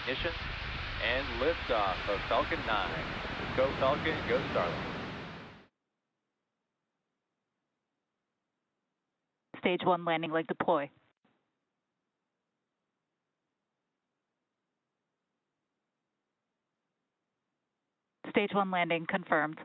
ignition, and liftoff of Falcon 9. Go Falcon, go Starlink. Stage 1 landing leg deploy. Stage 1 landing confirmed.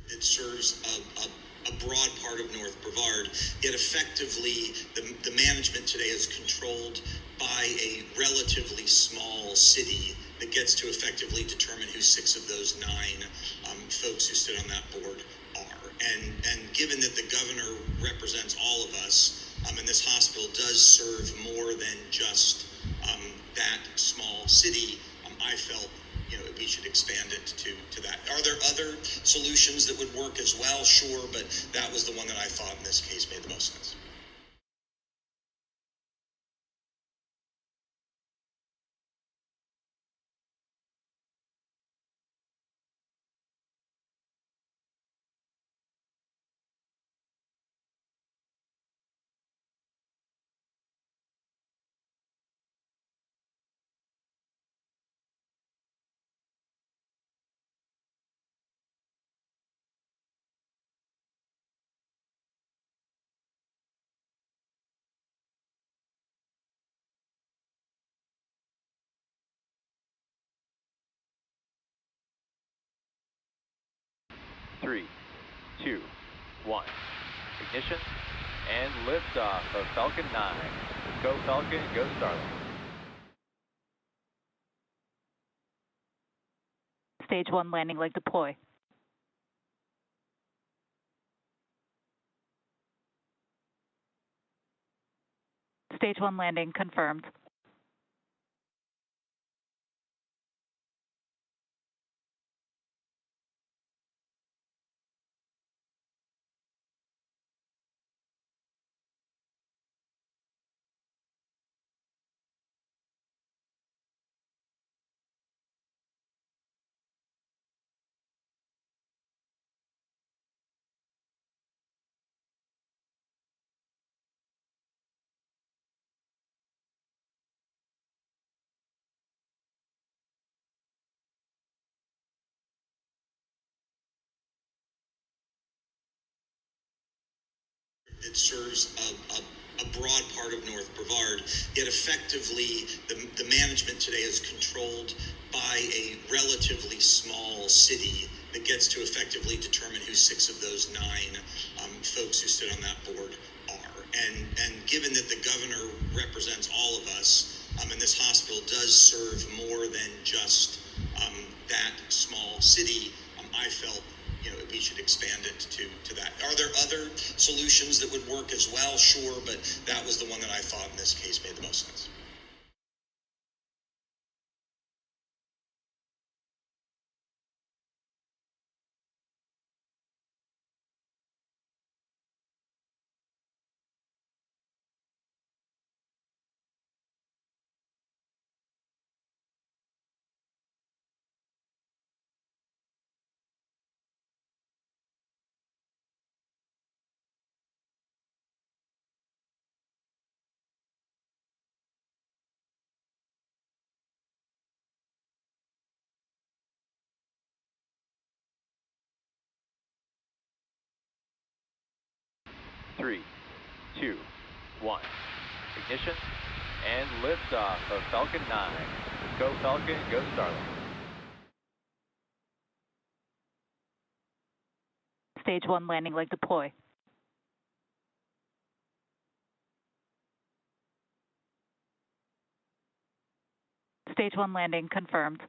It serves a broad part of North Brevard, yet effectively the management today is controlled by a relatively small city that gets to effectively determine who 6 of those 9 folks who sit on that board are. And given that the governor represents all of us, and this hospital does serve more than just that small city, I felt we should expand it to that. Are there other solutions that would work as well? Sure, but that was the one that I thought in this case made the most sense. Three, two, one. Ignition, and liftoff of Falcon 9. Go Falcon, go Starlink. Stage 1 landing leg deploy. Stage 1 landing confirmed. It serves a broad part of North Brevard, yet effectively the management today is controlled by a relatively small city that gets to effectively determine who 6 of those 9 folks who sit on that board are. And given that the governor represents all of us, and this hospital does serve more than just that small city, I felt we should expand it to that. Are there other solutions that would work as well? Sure, but that was the one that I thought in this case made the most sense. Three, two, one. Ignition, and liftoff of Falcon 9. Go Falcon, go Starlink. Stage 1 landing leg deploy. Stage 1 landing confirmed.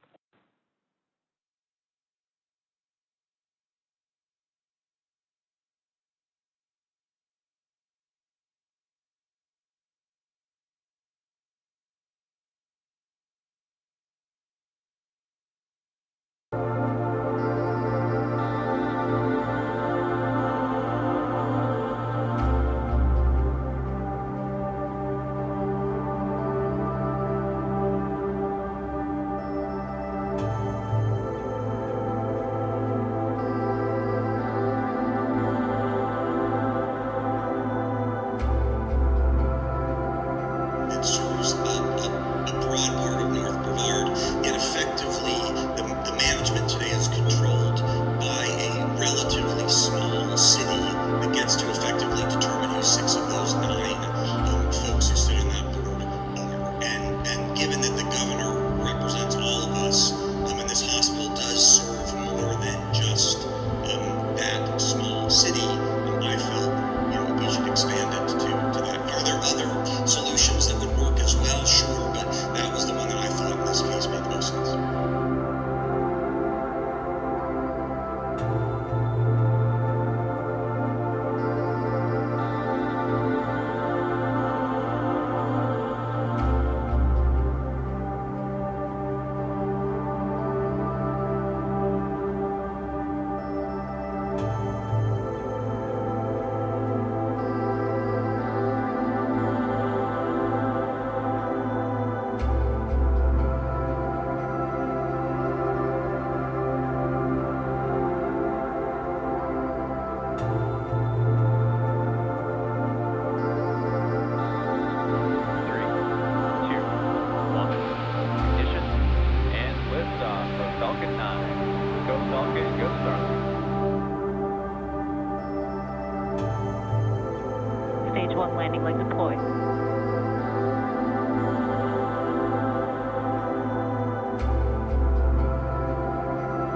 1 landing like deploy.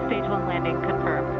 Stage 1 landing confirmed.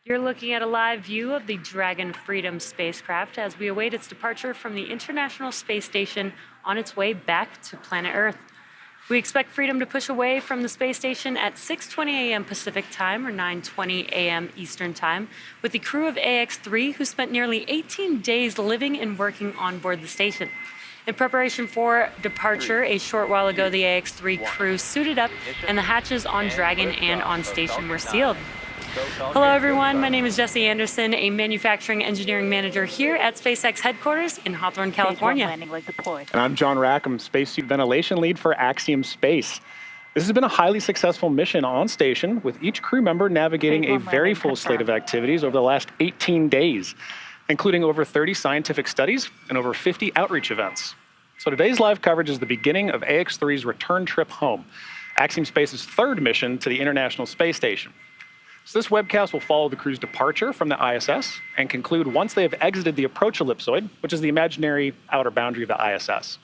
You're looking at a live view of the Dragon Freedom spacecraft as we await its departure from the International Space Station on its way back to planet Earth. We expect Freedom to push away from the space station at 6:20 a.m. Pacific Time or 9:20 a.m. Eastern Time with the crew of Ax-3 who spent nearly 18 days living and working on board the station. In preparation for departure, a short while ago, the Ax-3 crew suited up and the hatches on Dragon and on station were sealed. Hello everyone, my name is Jesse Anderson, a manufacturing engineering manager here at SpaceX headquarters in Hawthorne, California. Landing like deploy. And I'm John Rackham, spacesuit ventilation lead for Axiom Space. This has been a highly successful mission on station, with each crew member navigating a very full slate of activities over the last 18 days, including over 30 scientific studies and over 50 outreach events. So today's live coverage is the beginning of AX-3's return trip home, Axiom Space's third mission to the International Space Station. So this webcast will follow the crew's departure from the ISS and conclude once they have exited the approach ellipsoid, which is the imaginary outer boundary of the ISS.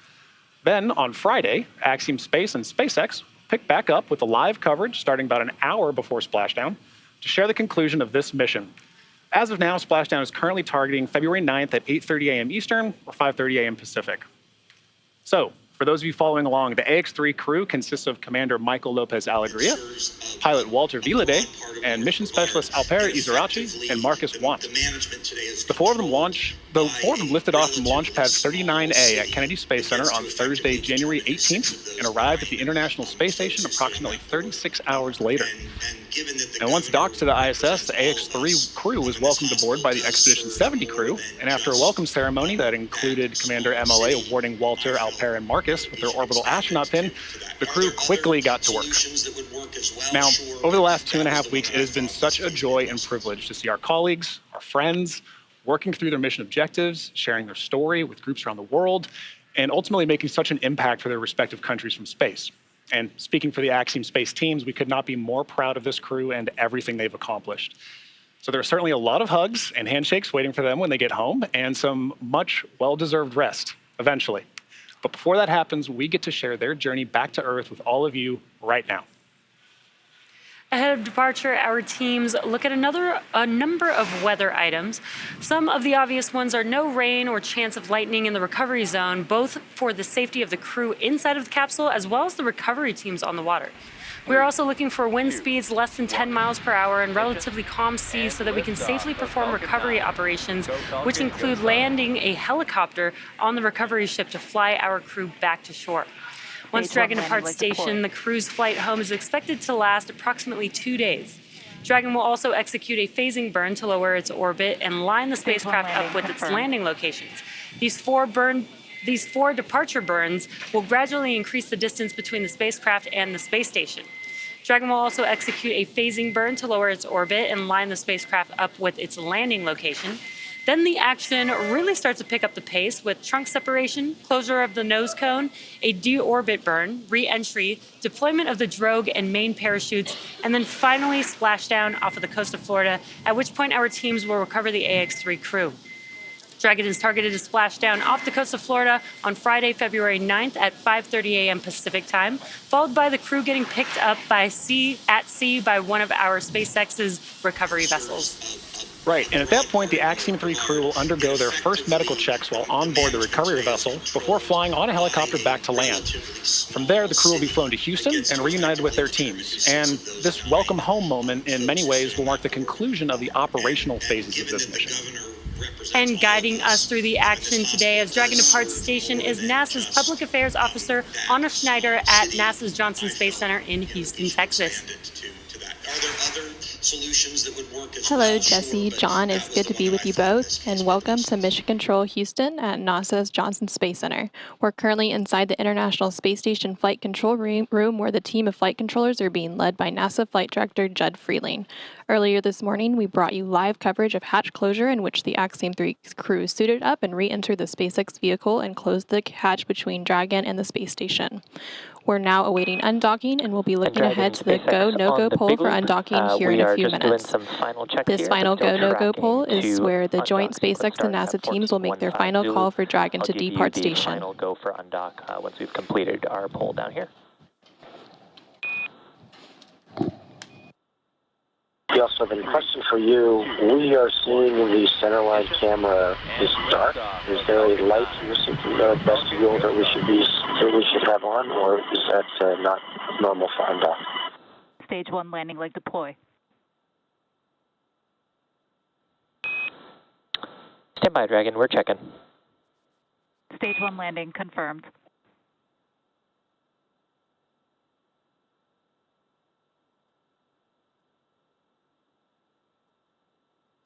Then, on Friday, Axiom Space and SpaceX pick back up with the live coverage starting about an hour before splashdown to share the conclusion of this mission. As of now, splashdown is currently targeting February 9th at 8:30 a.m. Eastern or 5:30 a.m. Pacific. So, for those of you following along, the AX-3 crew consists of Commander Michael Lopez Alegria, pilot Walter Vilade, and mission specialist Alper Izarachi and Marcus Want. The four of them lifted off from Launch Pad 39A at Kennedy Space Center on Thursday, January 18th, and arrived at the International Space Station approximately 36 hours later. And once docked to the ISS, the AX-3 crew was welcomed aboard by the Expedition 70 crew, and after a welcome ceremony that included Commander MLA awarding Walter, Alper, and Marcus with their orbital astronaut pin, the crew quickly got to work. Now, over the last 2.5 weeks, it has been such a joy and privilege to see our colleagues, our friends, working through their mission objectives, sharing their story with groups around the world, and ultimately making such an impact for their respective countries from space. And speaking for the Axiom Space teams, we could not be more proud of this crew and everything they've accomplished. So there are certainly a lot of hugs and handshakes waiting for them when they get home, and some much well-deserved rest eventually. But before that happens, we get to share their journey back to Earth with all of you right now. Ahead of departure, our teams look at a number of weather items. Some of the obvious ones are no rain or chance of lightning in the recovery zone, both for the safety of the crew inside of the capsule as well as the recovery teams on the water. We're also looking for wind speeds less than 10 miles per hour and relatively calm seas so that we can safely perform recovery operations, which include landing a helicopter on the recovery ship to fly our crew back to shore. Once Dragon departs station, the crew's flight home is expected to last approximately 2 days. Dragon will also execute a phasing burn to lower its orbit and line the spacecraft up with its landing locations. These four departure burns will gradually increase the distance between the spacecraft and the space station. Dragon will also execute a phasing burn to lower its orbit and line the spacecraft up with its landing location. Then the action really starts to pick up the pace with trunk separation, closure of the nose cone, a deorbit burn, re-entry, deployment of the drogue and main parachutes, and then finally splashdown off of the coast of Florida, at which point our teams will recover the Ax-3 crew. Dragon is targeted to splash down off the coast of Florida on Friday, February 9th at 5:30 a.m. Pacific time, followed by the crew getting picked up at sea by one of our SpaceX's recovery vessels. Right, and at that point, the Axiom-3 crew will undergo their first medical checks while on board the recovery vessel before flying on a helicopter back to land. From there, the crew will be flown to Houston and reunited with their teams. And this welcome home moment, in many ways, will mark the conclusion of the operational phases of this mission. And guiding us through the action today as Dragon departs station is NASA's Public Affairs Officer Anna Schneider at NASA's Johnson Space Center in Houston, Texas. Hello, Jesse, John. It's good to be with you both, and welcome to Mission Control Houston at NASA's Johnson Space Center. We're currently inside the International Space Station Flight Control Room where the team of flight controllers are being led by NASA Flight Director Judd Freeling. Earlier this morning, we brought you live coverage of hatch closure in which the Axiom-3 crew suited up and re-entered the SpaceX vehicle and closed the hatch between Dragon and the space station. We're now awaiting undocking and we'll be looking ahead to the go, no-go poll for undocking here in a few minutes. This final go, no-go poll is where the joint SpaceX and NASA teams will make their final call for Dragon to depart station. Final go for undock once we've completed our poll down here. We also have a question for you. We are seeing the center-line camera is dark. Is there a light missing from the vestibule that we should have on, or is that not normal for undock? Stage 1 landing leg deploy. Stand by, Dragon. We're checking. Stage 1 landing confirmed.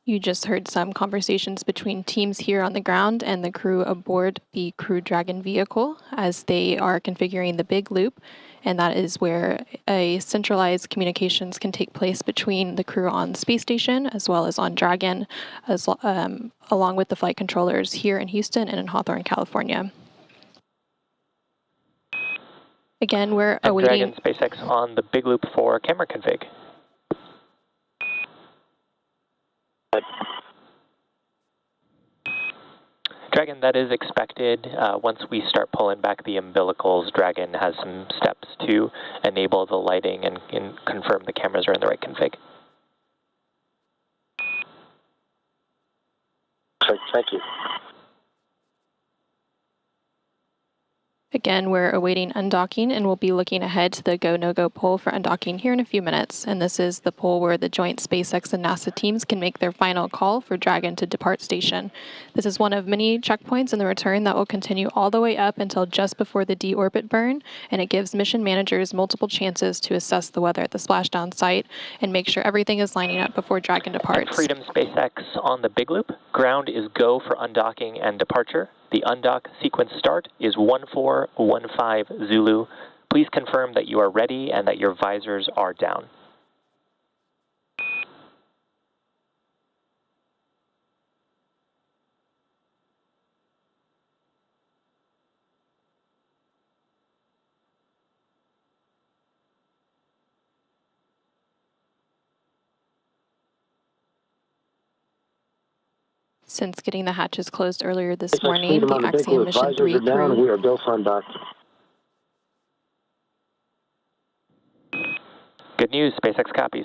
You just heard some conversations between teams here on the ground and the crew aboard the Crew Dragon vehicle as they are configuring the big loop, and that is where a centralized communications can take place between the crew on the space station as well as on Dragon, along with the flight controllers here in Houston and in Hawthorne, California. Again, we're awaiting... Dragon SpaceX on the big loop for camera config. Dragon, that is expected. Once we start pulling back the umbilicals, Dragon has some steps to enable the lighting and confirm the cameras are in the right config. Thank you. Again, we're awaiting undocking and we'll be looking ahead to the go, no-go poll for undocking here in a few minutes. And this is the poll where the joint SpaceX and NASA teams can make their final call for Dragon to depart station. This is one of many checkpoints in the return that will continue all the way up until just before the deorbit burn, and it gives mission managers multiple chances to assess the weather at the splashdown site and make sure everything is lining up before Dragon departs. And Freedom SpaceX on the big loop. Ground is go for undocking and departure. The undock sequence start is 1415 Zulu. Please confirm that you are ready and that your visors are down. Since getting the hatches closed earlier this morning, the Axiom Mission 3 crew... We are built on dock. Good news, SpaceX copies.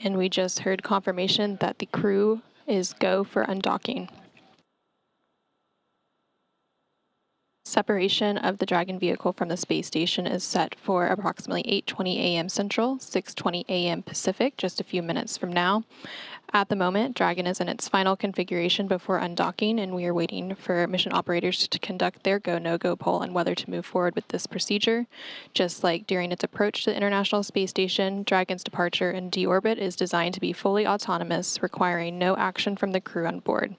And we just heard confirmation that the crew is go for undocking. Separation of the Dragon vehicle from the space station is set for approximately 8:20 a.m. Central, 6:20 a.m. Pacific, just a few minutes from now. At the moment, Dragon is in its final configuration before undocking, and we are waiting for mission operators to conduct their go, no-go poll on whether to move forward with this procedure. Just like during its approach to the International Space Station, Dragon's departure in deorbit is designed to be fully autonomous, requiring no action from the crew on board.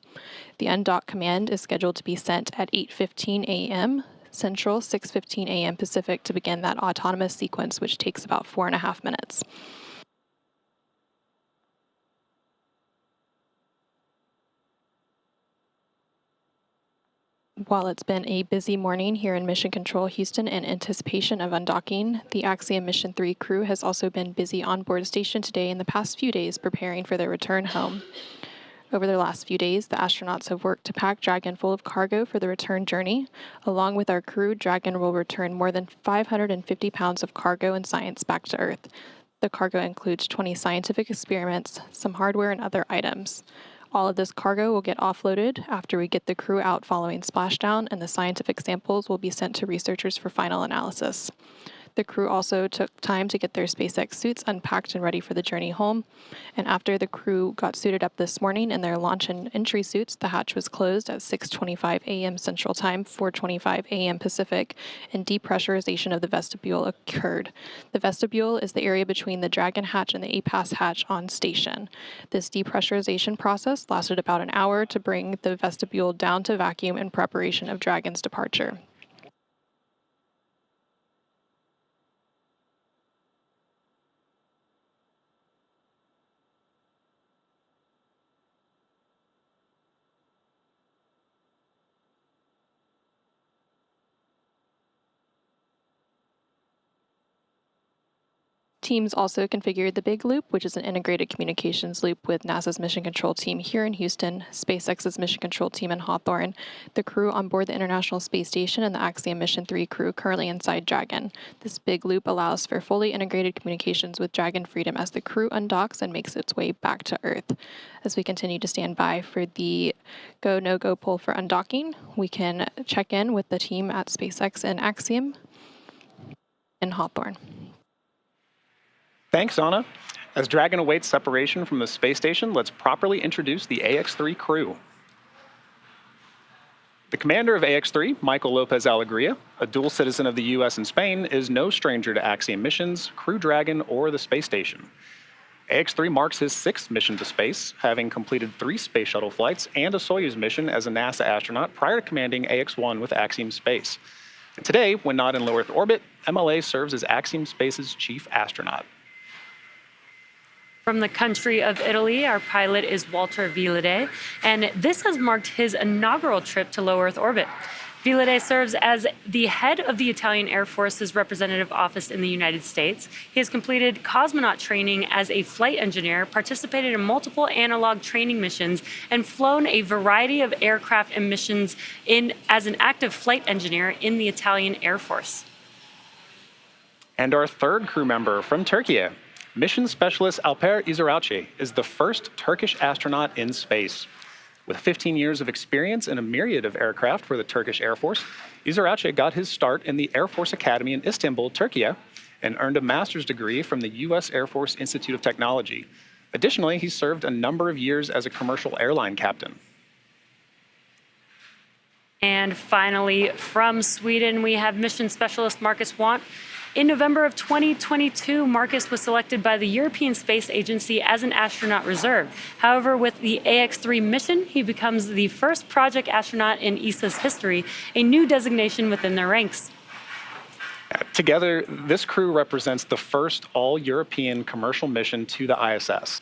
The undock command is scheduled to be sent at 8:15 a.m. Central, 6:15 a.m. Pacific to begin that autonomous sequence, which takes about 4.5 minutes. While it's been a busy morning here in Mission Control Houston in anticipation of undocking, the Axiom Mission 3 crew has also been busy on board station today in the past few days preparing for their return home. Over the last few days, the astronauts have worked to pack Dragon full of cargo for the return journey. Along with our crew, Dragon will return more than 550 pounds of cargo and science back to Earth. The cargo includes 20 scientific experiments, some hardware, and other items. All of this cargo will get offloaded after we get the crew out following splashdown, and the scientific samples will be sent to researchers for final analysis. The crew also took time to get their SpaceX suits unpacked and ready for the journey home. And after the crew got suited up this morning in their launch and entry suits, the hatch was closed at 6:25 a.m. Central Time, 4:25 a.m. Pacific, and depressurization of the vestibule occurred. The vestibule is the area between the Dragon hatch and the APAS hatch on station. This depressurization process lasted about an hour to bring the vestibule down to vacuum in preparation of Dragon's departure. Teams also configured the Big Loop, which is an integrated communications loop with NASA's Mission Control team here in Houston, SpaceX's Mission Control team in Hawthorne, the crew on board the International Space Station, and the Axiom Mission 3 crew currently inside Dragon. This Big Loop allows for fully integrated communications with Dragon Freedom as the crew undocks and makes its way back to Earth. As we continue to stand by for the go, no-go poll for undocking, we can check in with the team at SpaceX and Axiom in Hawthorne. Thanks, Anna. As Dragon awaits separation from the space station, let's properly introduce the Ax-3 crew. The commander of Ax-3, Michael Lopez Alegria, a dual citizen of the US and Spain, is no stranger to Axiom missions, Crew Dragon, or the space station. Ax-3 marks his 6th mission to space, having completed 3 space shuttle flights and a Soyuz mission as a NASA astronaut prior to commanding Ax-1 with Axiom Space. And today, when not in low Earth orbit, MLA serves as Axiom Space's chief astronaut. From the country of Italy, our pilot is Walter Vilade, and this has marked his inaugural trip to low Earth orbit. Vilade serves as the head of the Italian Air Force's representative office in the United States. He has completed cosmonaut training as a flight engineer, participated in multiple analog training missions, and flown a variety of aircraft and missions as an active flight engineer in the Italian Air Force. And our 3rd crew member from Turkey, Mission Specialist Alper Iziraci is the first Turkish astronaut in space. With 15 years of experience in a myriad of aircraft for the Turkish Air Force, Iziraci got his start in the Air Force Academy in Istanbul, Turkey, and earned a master's degree from the U.S. Air Force Institute of Technology. Additionally, he served a number of years as a commercial airline captain. And finally, from Sweden, we have Mission Specialist Marcus Want. In November of 2022, Marcus was selected by the European Space Agency as an astronaut reserve. However, with the Ax-3 mission, he becomes the first project astronaut in ESA's history, a new designation within their ranks. Together, this crew represents the first all-European commercial mission to the ISS.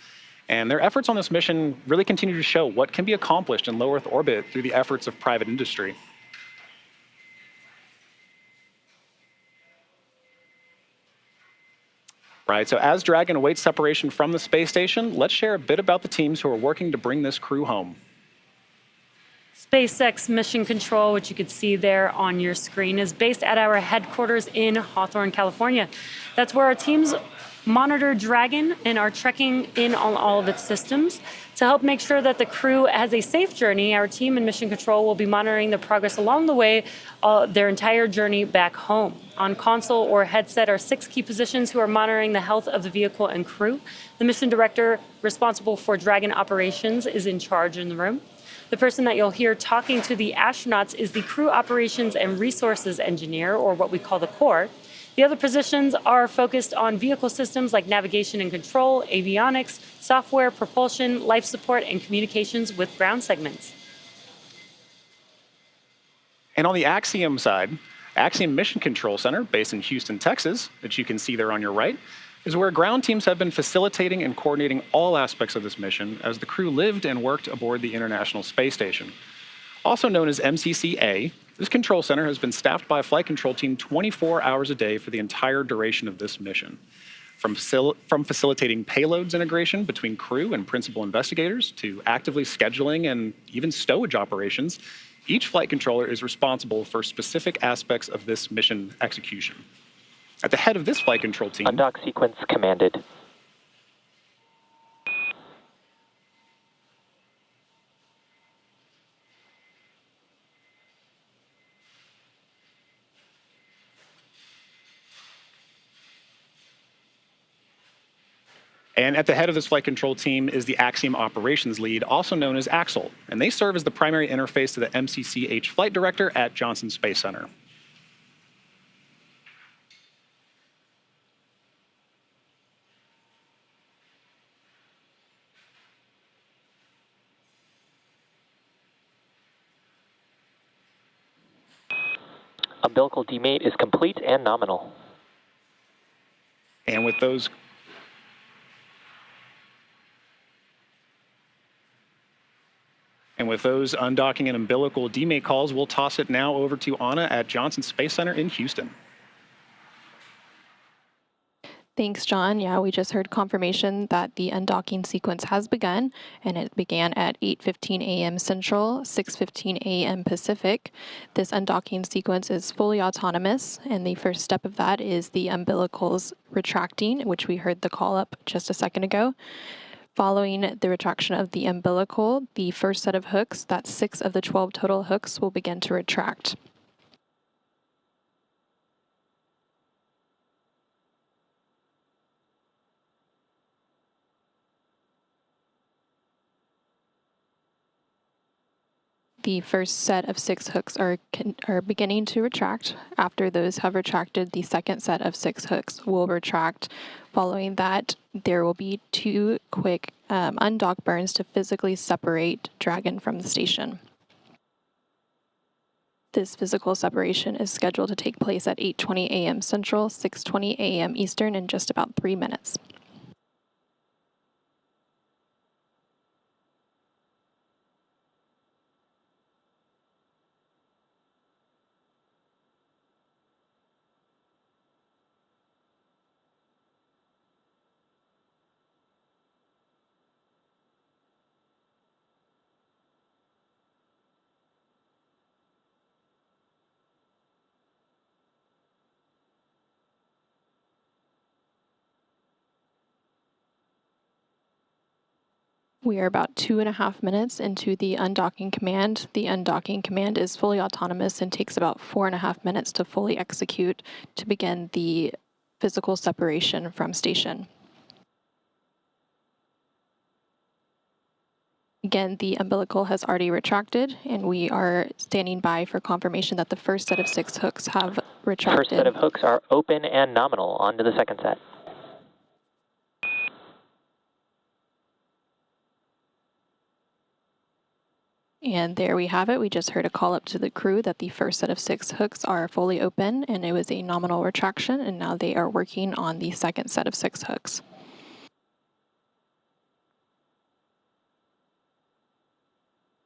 And their efforts on this mission really continue to show what can be accomplished in low Earth orbit through the efforts of private industry. Right, so as Dragon awaits separation from the space station, let's share a bit about the teams who are working to bring this crew home. SpaceX Mission Control, which you can see there on your screen, is based at our headquarters in Hawthorne, California. That's where our teams monitor Dragon and are checking in on all of its systems. To help make sure that the crew has a safe journey, our team in Mission Control will be monitoring the progress along the way, their entire journey back home. On console or headset are 6 key positions who are monitoring the health of the vehicle and crew. The mission director responsible for Dragon operations is in charge in the room. The person that you'll hear talking to the astronauts is the crew operations and resources engineer, or what we call the core. The other positions are focused on vehicle systems like navigation and control, avionics, software, propulsion, life support, and communications with ground segments. And on the Axiom side, Axiom Mission Control Center, based in Houston, Texas, that you can see there on your right, is where ground teams have been facilitating and coordinating all aspects of this mission as the crew lived and worked aboard the International Space Station. Also known as MCC-A, this control center has been staffed by a flight control team 24 hours a day for the entire duration of this mission. From facilitating payloads integration between crew and principal investigators to actively scheduling and even stowage operations, each flight controller is responsible for specific aspects of this mission execution. At the head of this flight control team... Undock sequence commanded. And at the head of this flight control team is the Axiom Operations Lead, also known as Axel, and they serve as the primary interface to the MCC-H flight director at Johnson Space Center. Umbilical demate is complete and nominal. And with those undocking and umbilical demate calls, we'll toss it now over to Anna at Johnson Space Center in Houston. Thanks, John. Yeah, we just heard confirmation that the undocking sequence has begun, and it began at 8:15 a.m. Central, 6:15 a.m. Pacific. This undocking sequence is fully autonomous, and the first step of that is the umbilicals retracting, which we heard the call up just a second ago. Following the retraction of the umbilical, the first set of hooks, that's 6 of the 12 total hooks, will begin to retract. The first set of 6 hooks are beginning to retract. After those have retracted, the second set of 6 hooks will retract. Following that, there will be 2 quick undock burns to physically separate Dragon from the station. This physical separation is scheduled to take place at 8:20 a.m. Central, 6:20 a.m. Eastern in just about 3 minutes. We are about 2.5 minutes into the undocking command. The undocking command is fully autonomous and takes about 4.5 minutes to fully execute to begin the physical separation from station. Again, the umbilical has already retracted, and we are standing by for confirmation that the first set of 6 hooks have retracted. First set of hooks are open and nominal. On to the second set. And there we have it. We just heard a call up to the crew that the first set of 6 hooks are fully open, and it was a nominal retraction, and now they are working on the second set of 6 hooks.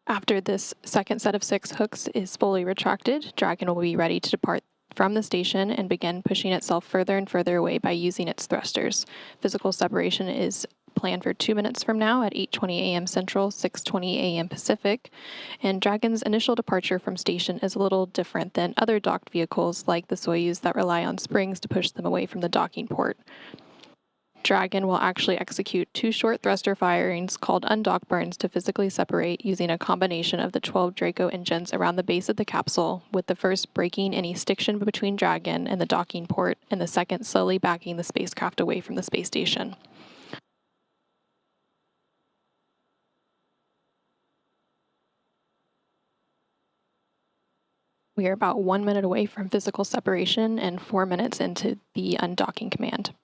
After this second set of 6 hooks is fully retracted, Dragon will be ready to depart from the station and begin pushing itself further and further away by using its thrusters. Physical separation is planned for 2 minutes from now at 8:20 a.m. Central, 6:20 a.m. Pacific, and Dragon's initial departure from station is a little different than other docked vehicles like the Soyuz that rely on springs to push them away from the docking port. Dragon will actually execute 2 short thruster firings called undock burns to physically separate using a combination of the 12 Draco engines around the base of the capsule, with the first breaking any stiction between Dragon and the docking port, and the second slowly backing the spacecraft away from the space station. We are about 1 minute away from physical separation and 4 minutes into the undocking command.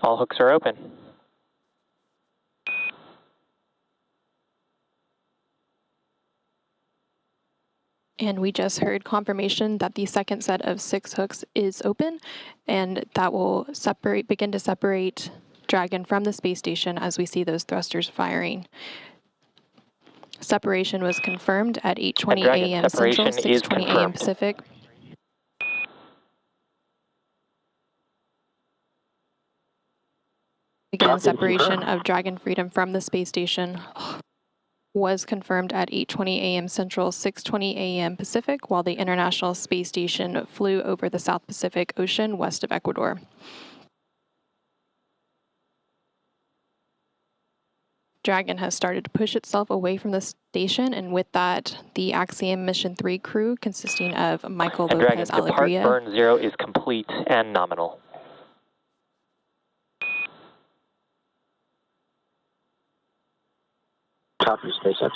All hooks are open. And we just heard confirmation that the second set of 6 hooks is open, and that will begin to separate Dragon from the space station as we see those thrusters firing. Separation was confirmed at 8:20 a.m. Central, 6:20 a.m. Pacific. Again, separation of Dragon Freedom from the space station was confirmed at 8:20 a.m. Central, 6:20 a.m. Pacific, while the International Space Station flew over the South Pacific Ocean west of Ecuador. Dragon has started to push itself away from the station, and with that, the Axiom Mission 3 crew, consisting of Michael Lopez Alegria. Depart burn 0 is complete and nominal. Copy, SpaceX.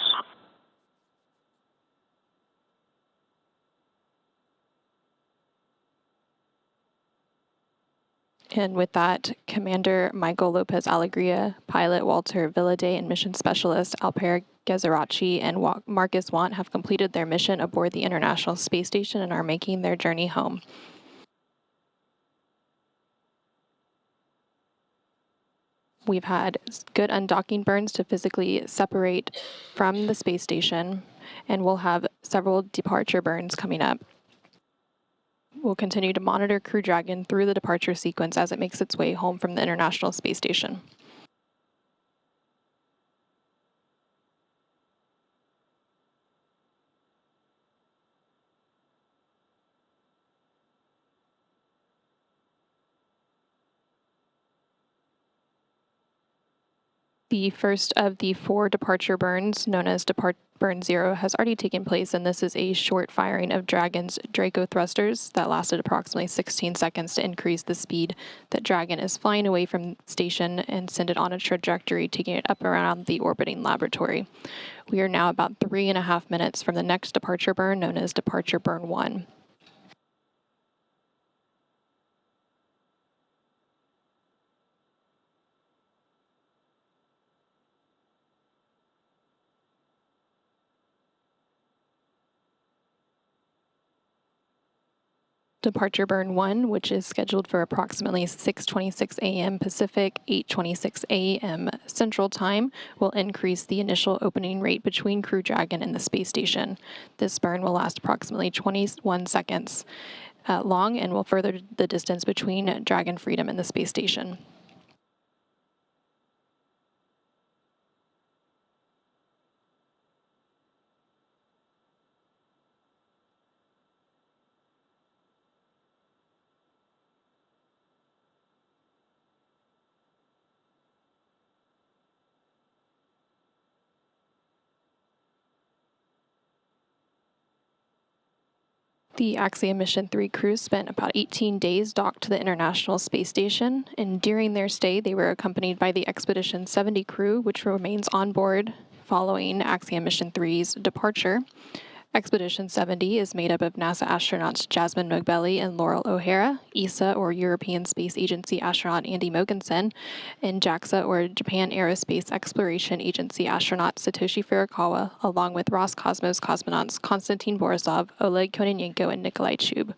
And with that, Commander Michael Lopez Alegria, pilot Walter Villaday, and mission specialist Alper Gezerachi and Marcus Want have completed their mission aboard the International Space Station and are making their journey home. We've had good undocking burns to physically separate from the space station, and we'll have several departure burns coming up. We'll continue to monitor Crew Dragon through the departure sequence as it makes its way home from the International Space Station. The first of the 4 departure burns, known as Burn 0, has already taken place, and this is a short firing of Dragon's Draco thrusters that lasted approximately 16 seconds to increase the speed that Dragon is flying away from station and send it on a trajectory, taking it up around the orbiting laboratory. We are now about 3.5 minutes from the next departure burn, known as Departure Burn 1. Departure Burn 1, which is scheduled for approximately 6:26 a.m. Pacific, 8:26 a.m. Central Time, will increase the initial opening rate between Crew Dragon and the space station. This burn will last approximately 21 seconds long and will further the distance between Dragon Freedom and the space station. The Axiom Mission 3 crew spent about 18 days docked to the International Space Station, and during their stay, they were accompanied by the Expedition 70 crew, which remains on board following Axiom Mission 3's departure. Expedition 70 is made up of NASA astronauts Jasmine Mogbelli and Laurel O'Hara, ESA or European Space Agency astronaut Andy Mogensen, and JAXA or Japan Aerospace Exploration Agency astronaut Satoshi Furukawa, along with Roscosmos cosmonauts Konstantin Borisov, Oleg Kononenko, and Nikolai Chub.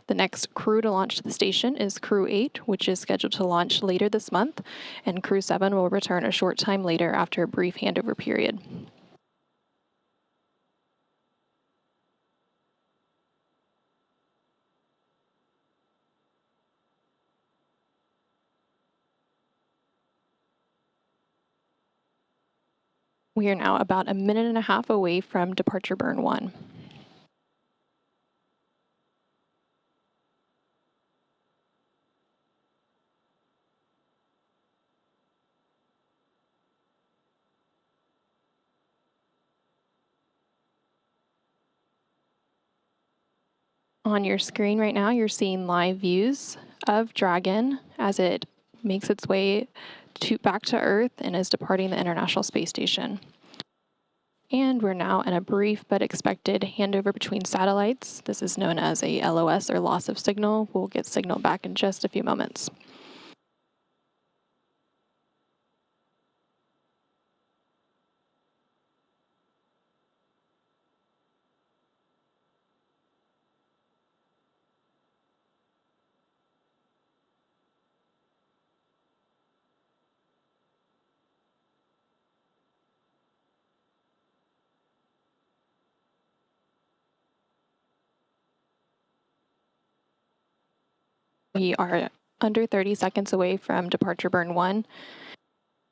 The next crew to launch to the station is Crew 8, which is scheduled to launch later this month, and Crew 7 will return a short time later after a brief handover period. We are now about 1.5 minutes away from Departure Burn 1. On your screen right now, you're seeing live views of Dragon as it makes its way back to Earth and is departing the International Space Station. And we're now in a brief but expected handover between satellites. This is known as a LOS, or loss of signal. We'll get signal back in just a few moments. We are under 30 seconds away from departure burn 1.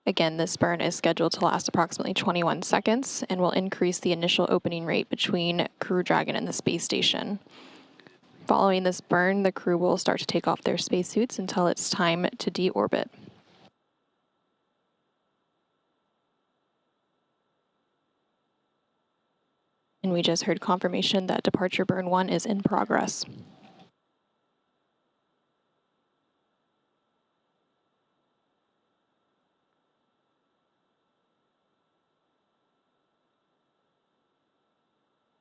Again, this burn is scheduled to last approximately 21 seconds and will increase the initial opening rate between Crew Dragon and the space station. Following this burn, the crew will start to take off their spacesuits until it's time to deorbit. And we just heard confirmation that departure burn 1 is in progress.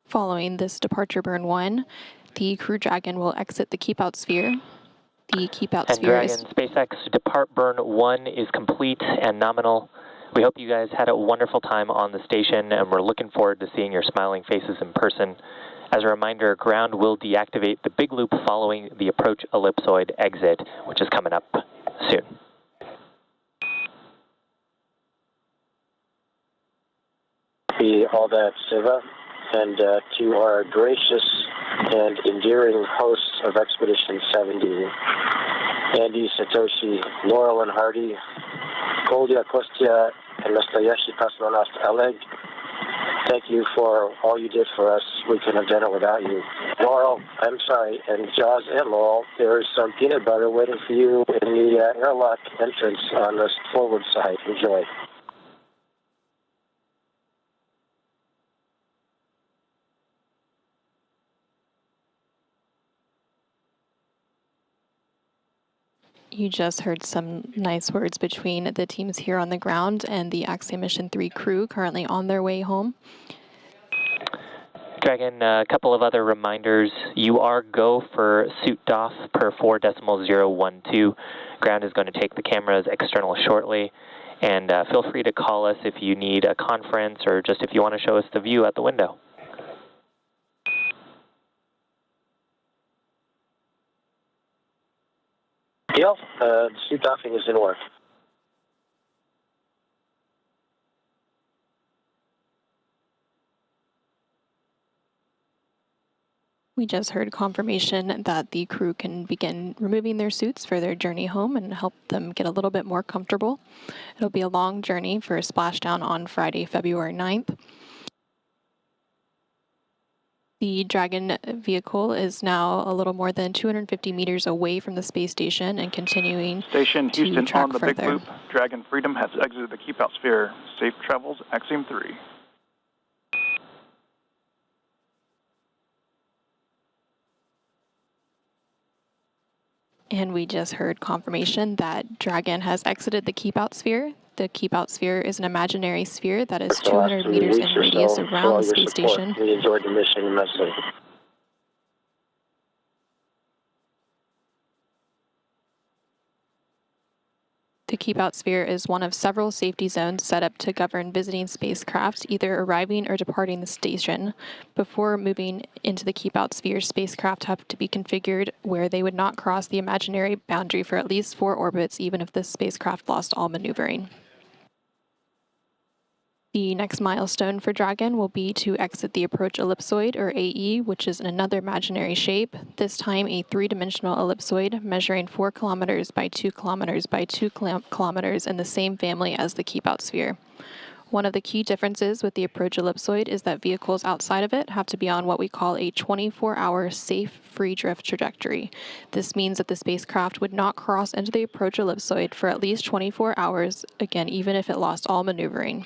Following this departure burn 1, the Crew Dragon will exit the keep out sphere. The keep out sphere Dragon, SpaceX depart burn 1 is complete and nominal. We hope you guys had a wonderful time on the station, and we're looking forward to seeing your smiling faces in person. As a reminder, ground will deactivate the big loop following the approach ellipsoid exit, which is coming up soon. Be all that, Siva, and to our gracious and endearing hosts of Expedition 70, Andy, Satoshi, Laurel, and Hardy, Goldia, Kostya, and Nastayashi Kosmonauts Oleg, thank you for all you did for us. We couldn't have done it without you. Laurel, I'm sorry, and Jaws and Laurel, there's some peanut butter waiting for you in the airlock entrance on the forward side. Enjoy. You just heard some nice words between the teams here on the ground and the Axiom Mission 3 crew currently on their way home. Dragon, a couple of other reminders. You are go for suit DOF per 4.012. Ground is going to take the cameras external shortly. And feel free to call us if you need a conference or just if you want to show us the view out the window. Deal. Suit doffing is in work. We just heard confirmation that the crew can begin removing their suits for their journey home and help them get a little bit more comfortable. It'll be a long journey for a splashdown on Friday, February 9th. The Dragon vehicle is now a little more than 250 meters away from the space station and continuing Station to Houston track on the further. Big Loop. Dragon Freedom has exited the keep out sphere. Safe travels, Axiom 3. And we just heard confirmation that Dragon has exited the keep out sphere. The keep out sphere is an imaginary sphere that is 200 meters in radius around the space station. We enjoyed the mission immensely. The keep out sphere is one of several safety zones set up to govern visiting spacecraft either arriving or departing the station. Before moving into the keep out sphere, spacecraft have to be configured where they would not cross the imaginary boundary for at least 4 orbits, even if the spacecraft lost all maneuvering. The next milestone for Dragon will be to exit the approach ellipsoid, or AE, which is another imaginary shape, this time a 3-dimensional ellipsoid measuring 4 kilometers by 2 kilometers by 2 kilometers in the same family as the keep out sphere. One of the key differences with the approach ellipsoid is that vehicles outside of it have to be on what we call a 24-hour safe free drift trajectory. This means that the spacecraft would not cross into the approach ellipsoid for at least 24 hours, again, even if it lost all maneuvering.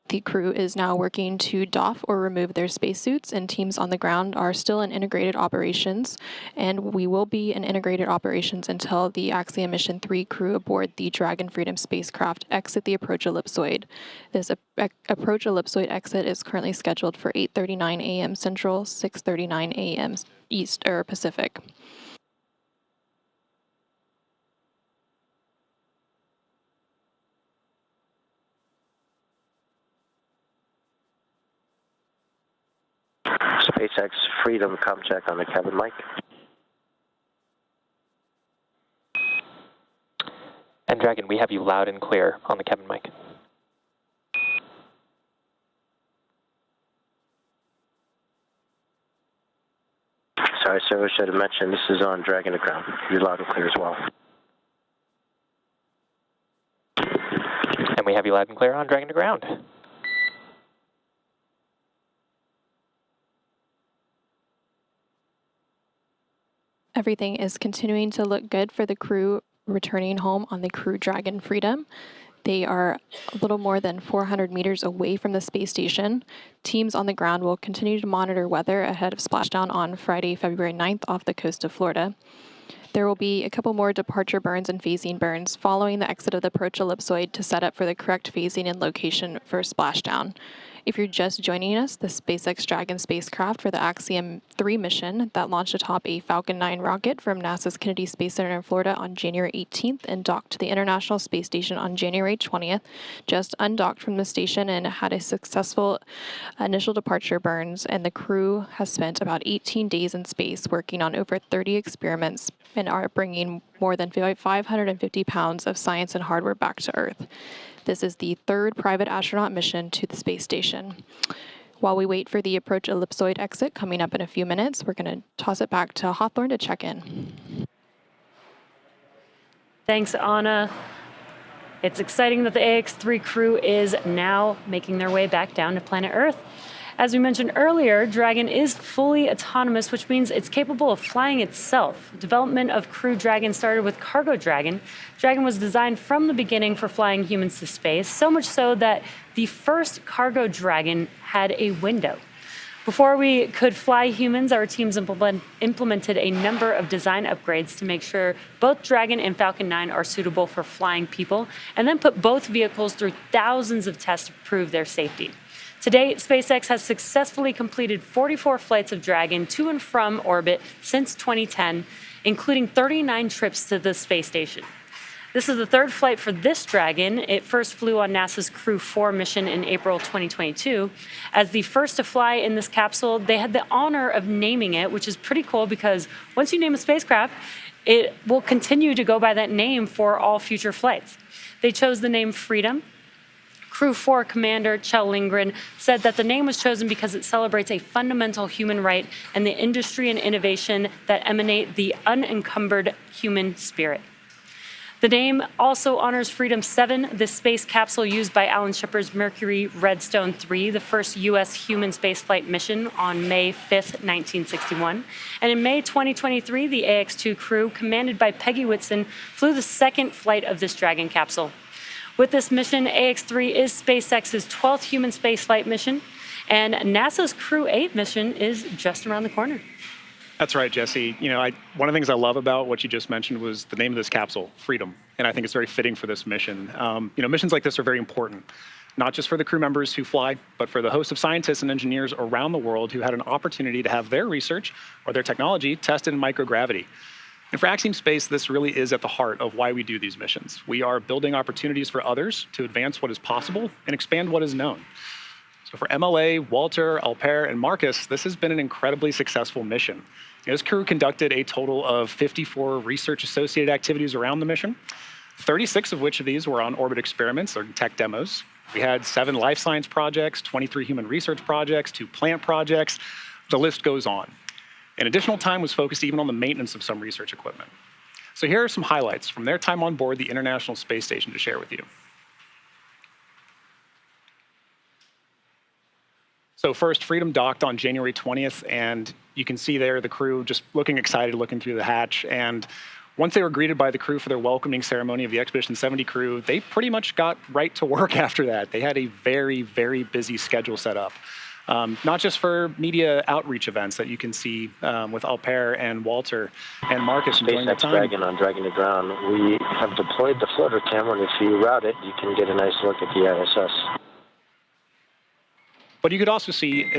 The crew is now working to doff or remove their spacesuits, and teams on the ground are still in integrated operations, and we will be in integrated operations until the Axiom Mission 3 crew aboard the Dragon Freedom spacecraft exit the approach ellipsoid. This approach ellipsoid exit is currently scheduled for 8:39 a.m. Central, 6:39 a.m. East or Pacific. SpaceX Freedom com check on the cabin mic. And Dragon, we have you loud and clear on the cabin mic. All right, sir, I wish I'd have mentioned this is on Dragon to ground. You're loud and clear as well. And we have you loud and clear on Dragon to ground. Everything is continuing to look good for the crew returning home on the Crew Dragon Freedom. They are a little more than 400 meters away from the space station. Teams on the ground will continue to monitor weather ahead of splashdown on Friday, February 9th off the coast of Florida. There will be a couple more departure burns and phasing burns following the exit of the approach ellipsoid to set up for the correct phasing and location for splashdown. If you're just joining us, the SpaceX Dragon spacecraft for the Axiom-3 mission that launched atop a Falcon 9 rocket from NASA's Kennedy Space Center in Florida on January 18th and docked to the International Space Station on January 20th, just undocked from the station and had a successful initial departure burns, and the crew has spent about 18 days in space working on over 30 experiments and are bringing more than 550 pounds of science and hardware back to Earth. This is the third private astronaut mission to the space station. While we wait for the approach ellipsoid exit coming up in a few minutes, we're going to toss it back to Hawthorne to check in. Thanks, Anna. It's exciting that the Ax-3 crew is now making their way back down to planet Earth. As we mentioned earlier, Dragon is fully autonomous, which means it's capable of flying itself. Development of Crew Dragon started with Cargo Dragon. Dragon was designed from the beginning for flying humans to space, so much so that the first Cargo Dragon had a window. Before we could fly humans, our teams implemented a number of design upgrades to make sure both Dragon and Falcon 9 are suitable for flying people, and then put both vehicles through thousands of tests to prove their safety. Today, SpaceX has successfully completed 44 flights of Dragon to and from orbit since 2010, including 39 trips to the space station. This is the third flight for this Dragon. It first flew on NASA's Crew 4 mission in April 2022. As the first to fly in this capsule, they had the honor of naming it, which is pretty cool because once you name a spacecraft, it will continue to go by that name for all future flights. They chose the name Freedom. Crew 4 Commander Kjell Lindgren said that the name was chosen because it celebrates a fundamental human right and the industry and innovation that emanate the unencumbered human spirit. The name also honors Freedom 7, the space capsule used by Alan Shepard's Mercury Redstone 3, the first U.S. human spaceflight mission on May 5, 1961. And in May 2023, the Ax-2 crew, commanded by Peggy Whitson, flew the second flight of this Dragon capsule. With this mission, Ax-3 is SpaceX's 12th human spaceflight mission, and NASA's Crew 8 mission is just around the corner. That's right, Jesse. One of the things I love about what you just mentioned was the name of this capsule, Freedom, and I think it's very fitting for this mission. Missions like this are very important, not just for the crew members who fly, but for the host of scientists and engineers around the world who had an opportunity to have their research or their technology tested in microgravity. And for Axiom Space, this really is at the heart of why we do these missions. We are building opportunities for others to advance what is possible and expand what is known. So for MLA, Walter, Alper, and Marcus, this has been an incredibly successful mission. This crew conducted a total of 54 research-associated activities around the mission, 36 of which of these were on orbit experiments or tech demos. We had 7 life science projects, 23 human research projects, 2 plant projects. The list goes on. And additional time was focused even on the maintenance of some research equipment. So here are some highlights from their time on board the International Space Station to share with you. So first, Freedom docked on January 20th, and you can see there the crew just looking excited, looking through the hatch. And once they were greeted by the crew for their welcoming ceremony of the Expedition 70 crew, they pretty much got right to work after that. They had a very, very busy schedule set up. Not just for media outreach events that you can see with Alper and Walter and Marcus enjoying their time. Dragon on Dragon to ground. We have deployed the floater camera, and if you route it, you can get a nice look at the ISS. But you could also see...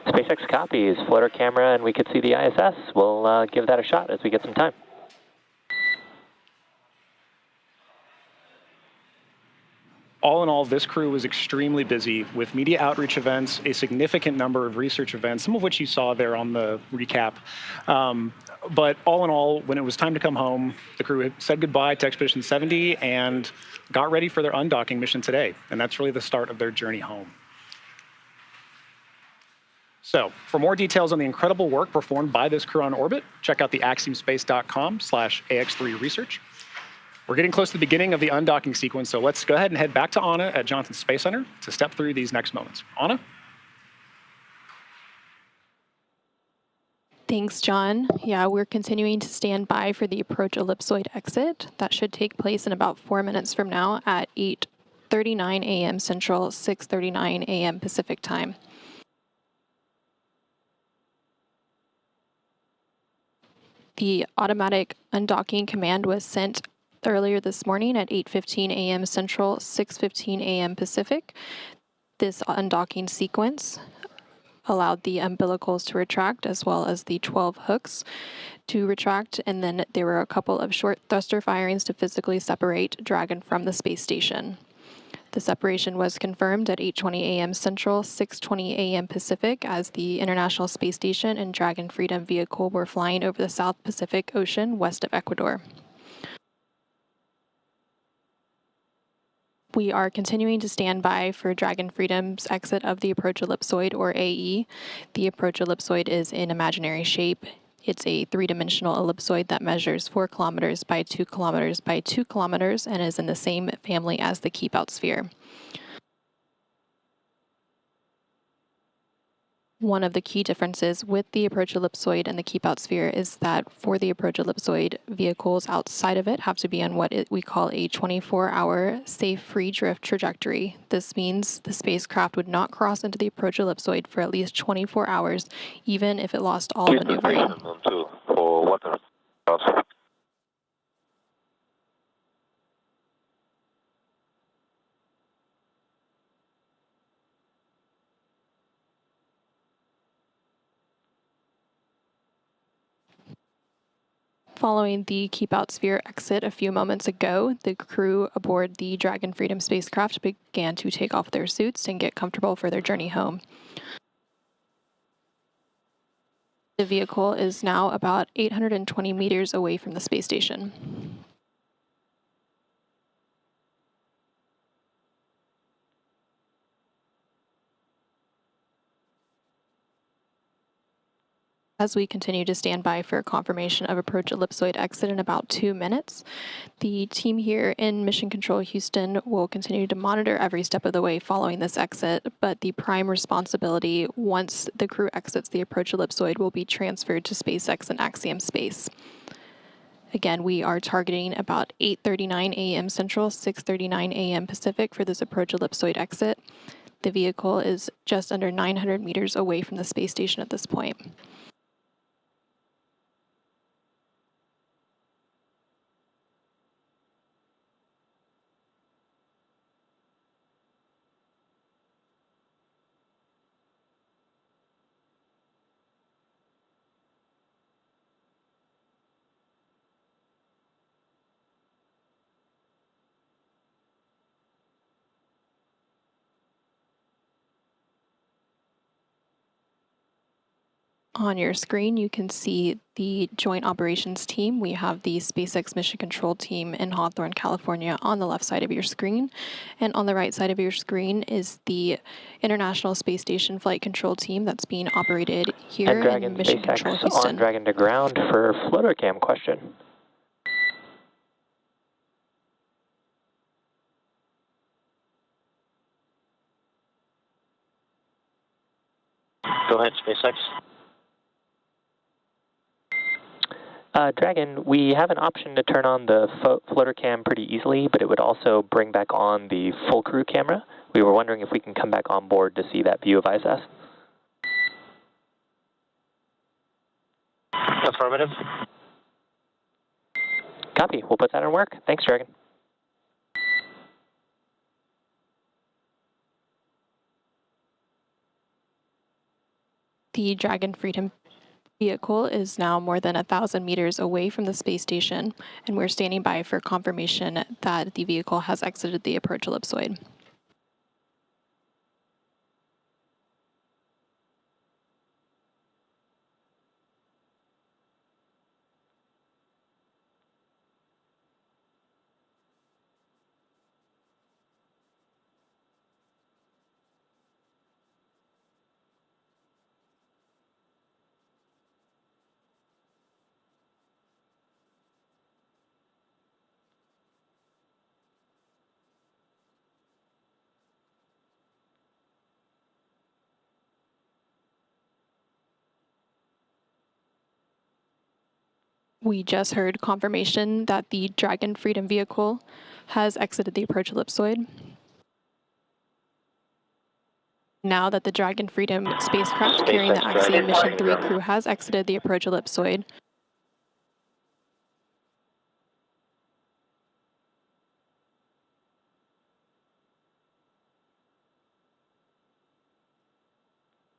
SpaceX copies floater camera, and we could see the ISS. We'll give that a shot as we get some time. All in all, this crew was extremely busy with media outreach events, a significant number of research events, some of which you saw there on the recap. But all in all, when it was time to come home, the crew had said goodbye to Expedition 70 and got ready for their undocking mission today. And that's really the start of their journey home. So for more details on the incredible work performed by this crew on orbit, check out the axiomspace.com/AX3 research. We're getting close to the beginning of the undocking sequence, so let's go ahead and head back to Anna at Johnson Space Center to step through these next moments. Anna? Thanks, John. Yeah, we're continuing to stand by for the approach ellipsoid exit. That should take place in about 4 minutes from now at 8:39 a.m. Central, 6:39 a.m. Pacific time. The automatic undocking command was sent earlier this morning at 8:15 a.m. Central, 6:15 a.m. Pacific. This undocking sequence allowed the umbilicals to retract as well as the 12 hooks to retract, and then there were a couple of short thruster firings to physically separate Dragon from the space station. The separation was confirmed at 8:20 a.m. Central, 6:20 a.m. Pacific, as the International Space Station and Dragon Freedom vehicle were flying over the South Pacific Ocean west of Ecuador. We are continuing to stand by for Dragon Freedom's exit of the approach ellipsoid, or AE. The approach ellipsoid is in imaginary shape. It's a three-dimensional ellipsoid that measures 4 kilometers by 2 kilometers by 2 kilometers and is in the same family as the keep-out sphere. One of the key differences with the approach ellipsoid and the keep-out sphere is that for the approach ellipsoid, vehicles outside of it have to be on what we call a 24-hour safe free drift trajectory. This means the spacecraft would not cross into the approach ellipsoid for at least 24 hours, even if it lost all maneuvering. Following the keep-out sphere exit a few moments ago, the crew aboard the Dragon Freedom spacecraft began to take off their suits and get comfortable for their journey home. The vehicle is now about 820 meters away from the space station. As we continue to stand by for confirmation of approach ellipsoid exit in about 2 minutes, the team here in Mission Control Houston will continue to monitor every step of the way following this exit, but the prime responsibility once the crew exits the approach ellipsoid will be transferred to SpaceX and Axiom Space. Again, we are targeting about 8:39 a.m. Central, 6:39 a.m. Pacific for this approach ellipsoid exit. The vehicle is just under 900 meters away from the space station at this point. On your screen, you can see the Joint Operations Team. We have the SpaceX Mission Control Team in Hawthorne, California on the left side of your screen. And on the right side of your screen is the International Space Station Flight Control Team that's being operated here in Mission Control Houston. On Dragon to ground for floater cam question. Go ahead, SpaceX. Dragon, we have an option to turn on the floater cam pretty easily, but it would also bring back on the full crew camera. We were wondering if we can come back on board to see that view of ISS. Affirmative. Copy. We'll put that in work. Thanks, Dragon. The Dragon Freedom vehicle is now more than 1,000 meters away from the space station, and we're standing by for confirmation that the vehicle has exited the approach ellipsoid. We just heard confirmation that the Dragon Freedom vehicle has exited the approach ellipsoid. Now that the Dragon Freedom spacecraft carrying the Axiom Mission 3 crew has exited the approach ellipsoid,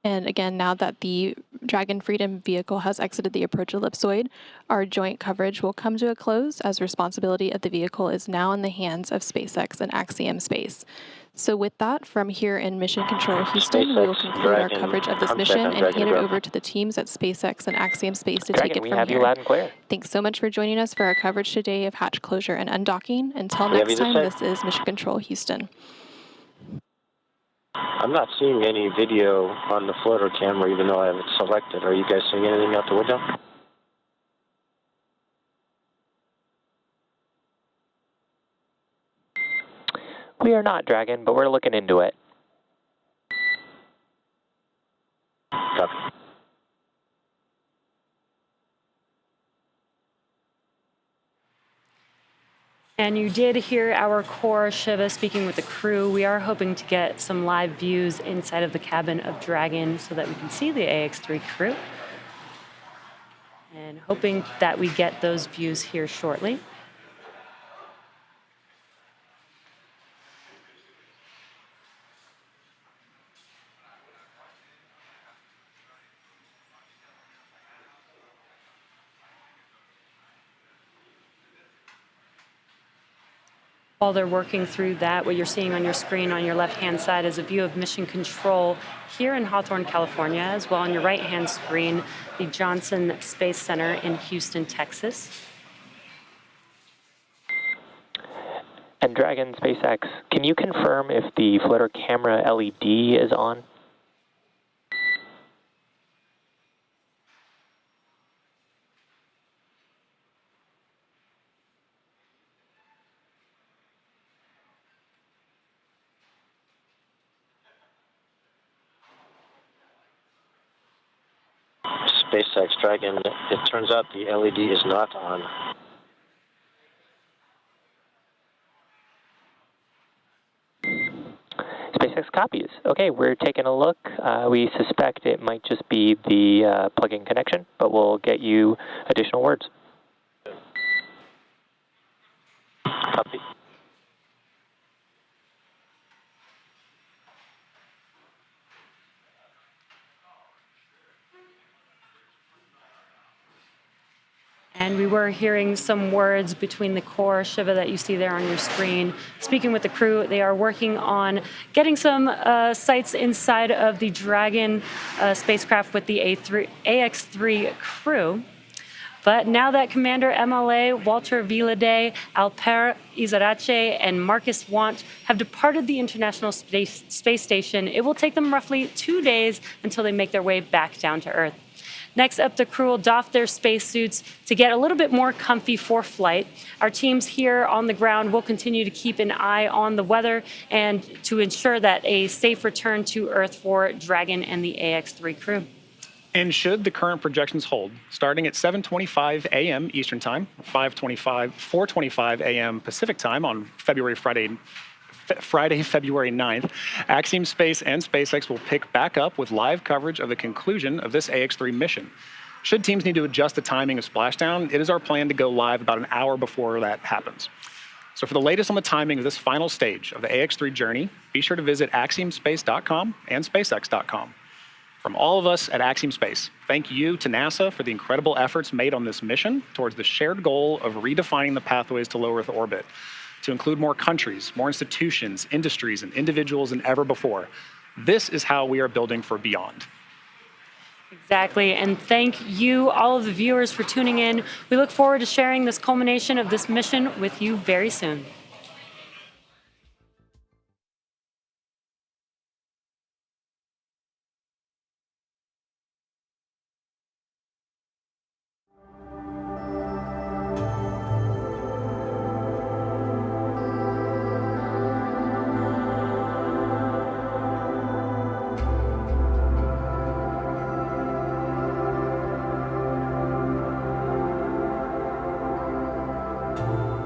and again, now that the Dragon Freedom vehicle has exited the approach ellipsoid, our joint coverage will come to a close as responsibility of the vehicle is now in the hands of SpaceX and Axiom Space. So with that, from here in Mission Control Houston, we will conclude our coverage of this mission and hand it over to the teams at SpaceX and Axiom Space to take it from here. Thanks so much for joining us for our coverage today of hatch closure and undocking. Until next time, this is Mission Control Houston. I'm not seeing any video on the floater camera, even though I have it selected. Are you guys seeing anything out the window? We are not, Dragon, but we're looking into it. Copy. And you did hear our core Shiva speaking with the crew. We are hoping to get some live views inside of the cabin of Dragon so that we can see the Ax-3 crew. And hoping that we get those views here shortly. While they're working through that, what you're seeing on your screen on your left-hand side is a view of Mission Control here in Hawthorne, California, as well on your right-hand screen, the Johnson Space Center in Houston, Texas. And Dragon, SpaceX, can you confirm if the floater camera LED is on? SpaceX Dragon, it turns out the LED is not on. SpaceX copies. Okay, we're taking a look. We suspect it might just be the plug-in connection, but we'll get you additional words. Copy. And we were hearing some words between the core Shiva that you see there on your screen. Speaking with the crew, they are working on getting some sights inside of the Dragon spacecraft with the Ax-3 crew. But now that Commander MLA Walter Vilade, Alper Izarache, and Marcus Want have departed the International Space Station, it will take them roughly 2 days until they make their way back down to Earth. Next up, the crew will doff their spacesuits to get a little bit more comfy for flight. Our teams here on the ground will continue to keep an eye on the weather and to ensure that a safe return to Earth for Dragon and the Ax-3 crew. And should the current projections hold, starting at 7:25 a.m. Eastern Time, 4:25 a.m. Pacific Time on Friday, February 9th, Axiom Space and SpaceX will pick back up with live coverage of the conclusion of this Ax-3 mission. Should teams need to adjust the timing of splashdown, it is our plan to go live about an hour before that happens. So for the latest on the timing of this final stage of the Ax-3 journey, be sure to visit axiomspace.com and spacex.com. From all of us at Axiom Space, thank you to NASA for the incredible efforts made on this mission towards the shared goal of redefining the pathways to low Earth orbit, to include more countries, more institutions, industries, and individuals than ever before. This is how we are building for beyond. Exactly, and thank you, all of the viewers, for tuning in. We look forward to sharing this culmination of this mission with you very soon.